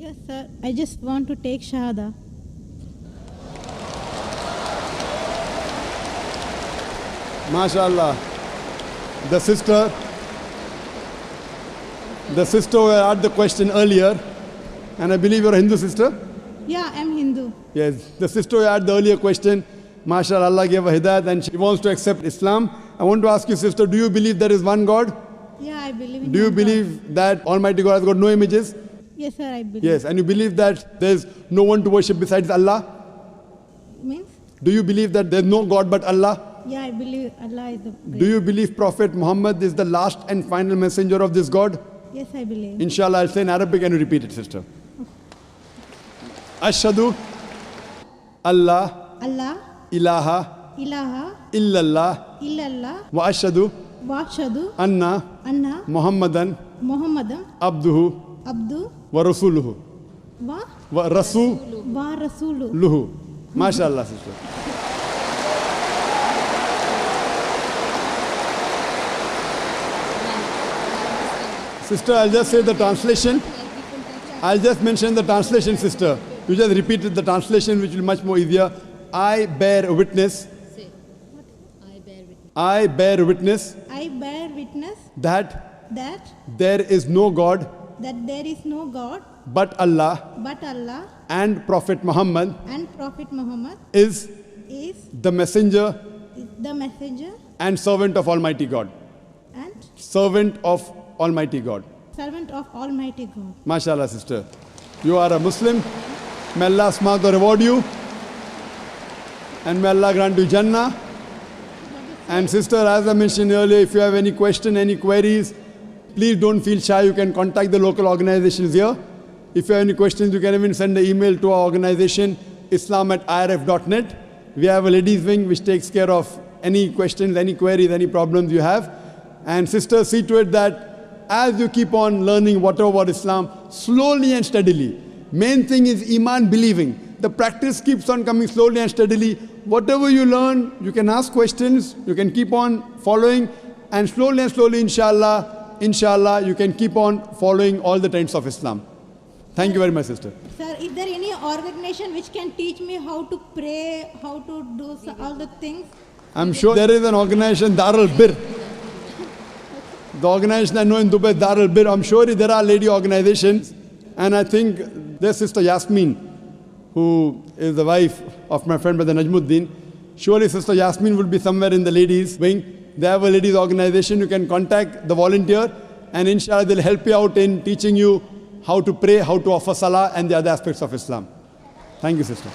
Yes, sir. I just want to take Shahada. MashaAllah. The sister who had the question earlier, and I believe you're a Hindu sister? Yeah, I'm Hindu. Yes, the sister who had the earlier question, MashaAllah, Allah gave her hidayat and she wants to accept Islam. I want to ask you, sister, do you believe there is one God? Yeah, I believe in Do you one believe that Almighty God has got no images? God. Yes, sir, I believe. Yes, and you believe that there is no one to worship besides Allah? Means? Do you believe that there is no God but Allah? Yeah, I believe Allah is the great. Do you believe Prophet Muhammad is the last and final messenger of this God? Yes, I believe. Inshallah, I'll say in Arabic and you repeat it, sister. Ashhadu Allah Allah, ilaha ilaha, illallah illallah, wa ashhadu washadu, anna anna, Muhammadan Muhammadan, abduhu abdu, wa rasuluhu wa, wa rasuluhu. wa rasulu. MashaAllah, sister. Sister, I'll just say the translation. I'll just mention the translation, sister. You just repeated the translation, which will be much more easier. I bear witness. Say. I bear witness. I bear witness I bear witness that that there is no God there is no God but Allah but Allah and Prophet Muhammad and Prophet Muhammad is is the messenger the messenger and servant of Almighty God. and Servant of Almighty God. servant of Almighty God. MashaAllah, sister. You are a Muslim. May Allah smart or reward you. And may Allah grant you Jannah. And sister, as I mentioned earlier, if you have any question, any queries, please don't feel shy. You can contact the local organizations here. If you have any questions, you can even send an email to our organization, islam@irf.net. We have a ladies wing which takes care of any questions, any queries, any problems you have. And sister, see to it that as you keep on learning whatever about Islam, slowly and steadily. Main thing is Iman, believing. The practice keeps on coming slowly and steadily. Whatever you learn, you can ask questions, you can keep on following, and slowly, inshallah, you can keep on following all the trends of Islam. Thank you very much, sister. Sir, is there any organization which can teach me how to pray, how to do all the things? I'm sure there is an organization, Darul Bir. The organization I know in Dubai, Darul Bir. I'm sure there are lady organizations. And I think there's Sister Yasmin, who is the wife of my friend Brother Najmuddin. Surely Sister Yasmin would be somewhere in the ladies wing. They have a ladies organization. You can contact the volunteer and inshallah they'll help you out in teaching you how to pray, how to offer salah and the other aspects of Islam. Thank you, sister.